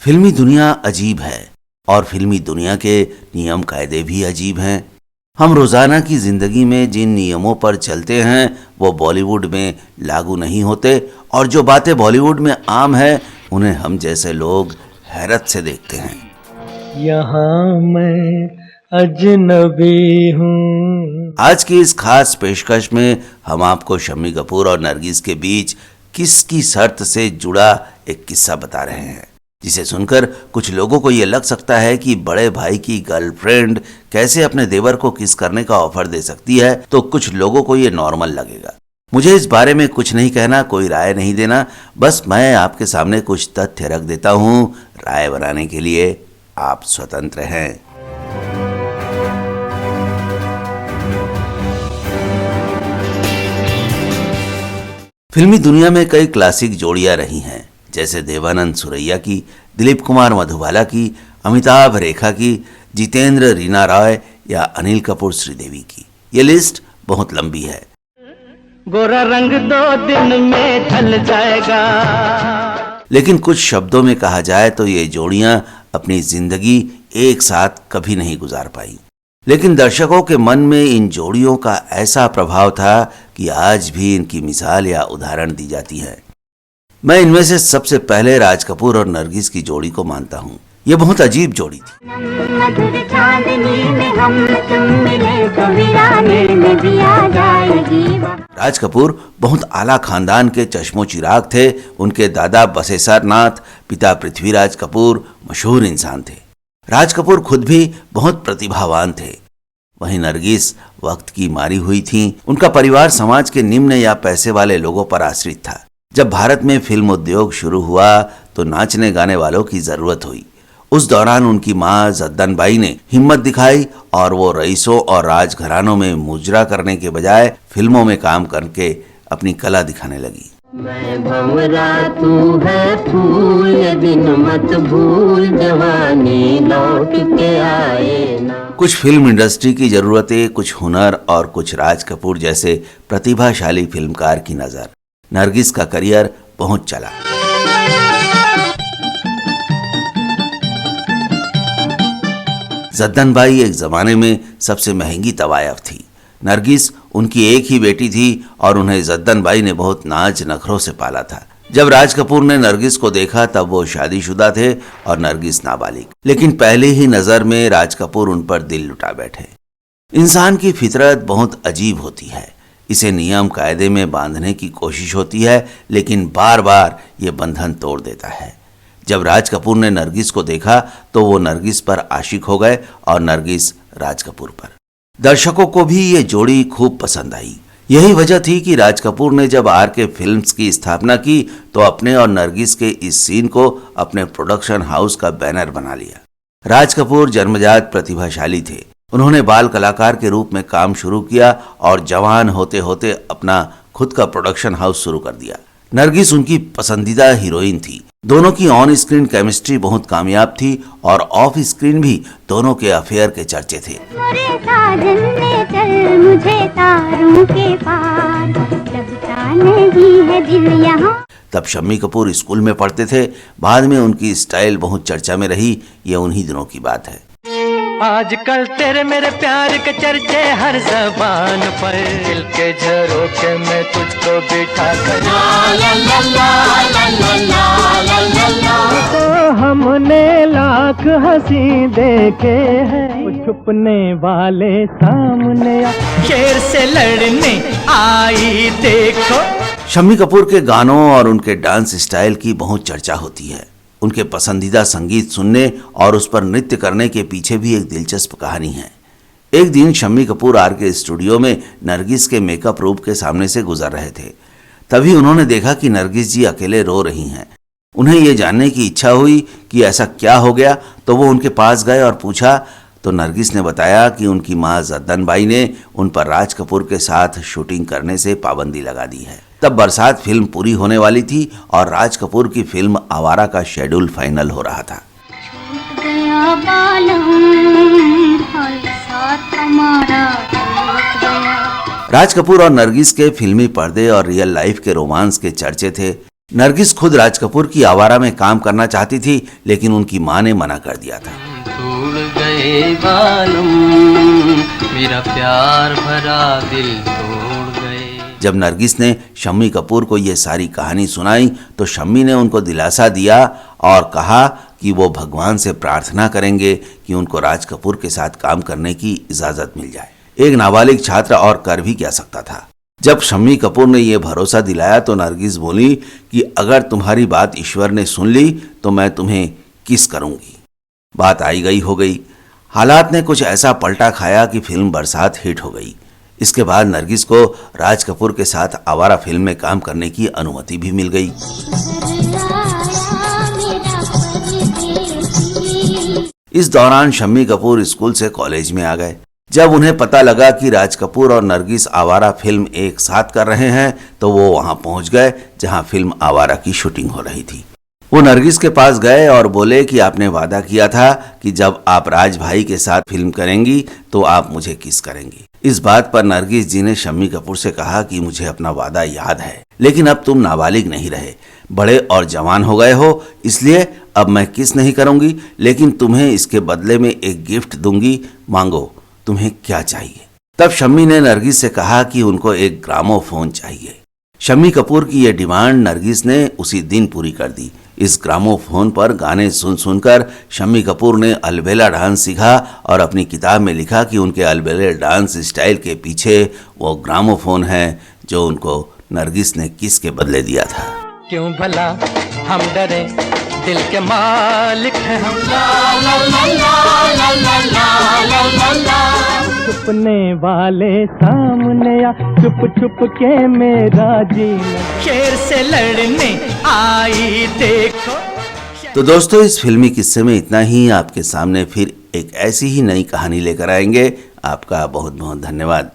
फिल्मी दुनिया अजीब है और फिल्मी दुनिया के नियम कायदे भी अजीब हैं। हम रोजाना की जिंदगी में जिन नियमों पर चलते हैं वो बॉलीवुड में लागू नहीं होते और जो बातें बॉलीवुड में आम है उन्हें हम जैसे लोग हैरत से देखते हैं। यहाँ मैं अजनबी हूँ। आज की इस खास पेशकश में हम आपको शम्मी कपूर और नरगिस के बीच किसकी शर्त से जुड़ा एक किस्सा बता रहे हैं, जिसे सुनकर कुछ लोगों को यह लग सकता है कि बड़े भाई की गर्लफ्रेंड कैसे अपने देवर को किस करने का ऑफर दे सकती है, तो कुछ लोगों को यह नॉर्मल लगेगा। मुझे इस बारे में कुछ नहीं कहना, कोई राय नहीं देना, बस मैं आपके सामने कुछ तथ्य रख देता हूं। राय बनाने के लिए आप स्वतंत्र हैं। फिल्मी दुनिया में कई क्लासिक जोड़ियां रही हैं, जैसे देवानंद सुरैया की, दिलीप कुमार मधुबाला की, अमिताभ रेखा की, जितेंद्र रीना रॉय या अनिल कपूर श्रीदेवी की। ये लिस्ट बहुत लंबी है। गोरा रंग 2 दिन में ढल जाएगा। लेकिन कुछ शब्दों में कहा जाए तो ये जोड़ियां अपनी जिंदगी एक साथ कभी नहीं गुजार पाई, लेकिन दर्शकों के मन में इन जोड़ियों का ऐसा प्रभाव था कि आज भी इनकी मिसाल या उदाहरण दी जाती है। मैं इनमें से सबसे पहले राज कपूर और नरगिस की जोड़ी को मानता हूँ। ये बहुत अजीब जोड़ी थी। राज कपूर बहुत आला खानदान के चश्मो चिराग थे। उनके दादा बसेसर नाथ, पिता पृथ्वीराज कपूर मशहूर इंसान थे। राज कपूर खुद भी बहुत प्रतिभावान थे। वहीं नरगिस वक्त की मारी हुई थीं। उनका परिवार समाज के निम्न या पैसे वाले लोगों पर आश्रित था। जब भारत में फिल्म उद्योग शुरू हुआ तो नाचने गाने वालों की जरूरत हुई। उस दौरान उनकी मां जद्दन बाई ने हिम्मत दिखाई और वो रईसों और राजघरानों में मुजरा करने के बजाय फिल्मों में काम करके अपनी कला दिखाने लगी। मैं भंवरा तू है फूल, ये दिन मत भूल, जवानी लौट के आए ना। कुछ फिल्म इंडस्ट्री की जरूरतें, कुछ हुनर और कुछ राज कपूर जैसे प्रतिभाशाली फिल्मकार की नजर। नरगिस का करियर बहुत चला। जद्दन बाई एक जमाने में सबसे महंगी तवायफ थी। नरगिस उनकी एक ही बेटी थी और उन्हें जद्दन बाई ने बहुत नाज नखरों से पाला था। जब राज कपूर ने नरगिस को देखा तब वो शादीशुदा थे और नरगिस नाबालिग, लेकिन पहले ही नजर में राज कपूर उन पर दिल लुटा बैठे। इंसान की फितरत बहुत अजीब होती है। इसे नियम कायदे में बांधने की कोशिश होती है, लेकिन बार बार ये बंधन तोड़ देता है। जब राज कपूर ने नरगिस को देखा तो वो नरगिस पर आशिक हो गए और नरगिस राज कपूर पर। दर्शकों को भी ये जोड़ी खूब पसंद आई। यही वजह थी कि राज कपूर ने जब आरके फिल्म्स की स्थापना की तो अपने और नरगिस के इस सीन को अपने प्रोडक्शन हाउस का बैनर बना लिया। राज कपूर जन्मजात प्रतिभाशाली थे। उन्होंने बाल कलाकार के रूप में काम शुरू किया और जवान होते होते अपना खुद का प्रोडक्शन हाउस शुरू कर दिया। नरगिस उनकी पसंदीदा हीरोइन थी। दोनों की ऑन स्क्रीन केमिस्ट्री बहुत कामयाब थी और ऑफ स्क्रीन भी दोनों के अफेयर के चर्चे थे। तब शम्मी कपूर स्कूल में पढ़ते थे। बाद में उनकी स्टाइल बहुत चर्चा में रही। ये उन्हीं दिनों की बात है। आजकल तेरे मेरे प्यार के चर्चे हर ज़बान पर, दिल के झरोखे में तुझको बिठा कर तो हमने लाख हंसी देखे हैं, छुपने वाले सामने शेर से लड़ने आई देखो। शम्मी कपूर के गानों और उनके डांस स्टाइल की बहुत चर्चा होती है। उनके पसंदीदा संगीत सुनने और उस पर नृत्य करने के पीछे भी एक दिलचस्प कहानी है। एक दिन शम्मी कपूर आरके स्टूडियो में नरगिस के मेकअप रूम के सामने से गुजर रहे थे। तभी उन्होंने देखा कि नरगिस जी अकेले रो रही हैं। उन्हें ये जानने की इच्छा हुई कि ऐसा क्या हो गया, तो वो उनके पास गए और पूछा तो नरगिस ने बताया कि उनकी मां जद्दन बाई ने उन पर राज कपूर के साथ शूटिंग करने से पाबंदी लगा दी है। तब बरसात फिल्म पूरी होने वाली थी और राज कपूर की फिल्म आवारा का शेड्यूल फाइनल हो रहा था। राज कपूर और नरगिस के फिल्मी पर्दे और रियल लाइफ के रोमांस के चर्चे थे। नरगिस खुद राज कपूर की आवारा में काम करना चाहती थी, लेकिन उनकी मां ने मना कर दिया था। तोड़ गए बालम, मेरा प्यार भरा दिल तोड़ गए। जब नरगिस ने शम्मी कपूर को ये सारी कहानी सुनाई तो शम्मी ने उनको दिलासा दिया और कहा कि वो भगवान से प्रार्थना करेंगे कि उनको राज कपूर के साथ काम करने की इजाजत मिल जाए। एक नाबालिग छात्र और कर भी क्या सकता था। जब शम्मी कपूर ने यह भरोसा दिलाया तो नरगिस बोली कि अगर तुम्हारी बात ईश्वर ने सुन ली तो मैं तुम्हें किस करूंगी। बात आई गई हो गई। हालात ने कुछ ऐसा पलटा खाया कि फिल्म बरसात हिट हो गई। इसके बाद नरगिस को राज कपूर के साथ आवारा फिल्म में काम करने की अनुमति भी मिल गई। इस दौरान शम्मी कपूर स्कूल से कॉलेज में आ गए। जब उन्हें पता लगा कि राज कपूर और नरगिस आवारा फिल्म एक साथ कर रहे हैं तो वो वहां पहुंच गए जहां फिल्म आवारा की शूटिंग हो रही थी। वो नरगिस के पास गए और बोले कि आपने वादा किया था कि जब आप राज भाई के साथ फिल्म करेंगी तो आप मुझे किस करेंगी। इस बात पर नरगिस जी ने शम्मी कपूर से कहा कि मुझे अपना वादा याद है, लेकिन अब तुम नाबालिग नहीं रहे, बड़े और जवान हो गए हो, इसलिए अब मैं किस नहीं करूंगी, लेकिन तुम्हें इसके बदले में एक गिफ्ट दूंगी, मांगो तुम्हें क्या चाहिए। तब शम्मी ने नरगिस से कहा कि उनको एक ग्रामोफोन चाहिए। शम्मी कपूर की यह डिमांड नरगिस ने उसी दिन पूरी कर दी। इस ग्रामोफोन पर गाने सुन सुनकर शम्मी कपूर ने अलबेला डांस सीखा और अपनी किताब में लिखा कि उनके अलबेले डांस स्टाइल के पीछे वो ग्रामोफोन है जो उनको नरगिस ने किस के बदले दिया था। क्यों भला हम डरे, दिल के मालिक हैं हम। ला ला ला ला ला ला ला ला ला। छुपने वाले सामने आ, छुप छुप के मेरा जीना, शेर से लड़ने आई देखो। तो दोस्तों, इस फिल्मी किस्से में इतना ही। आपके सामने फिर एक ऐसी ही नई कहानी लेकर आएंगे। आपका बहुत बहुत धन्यवाद।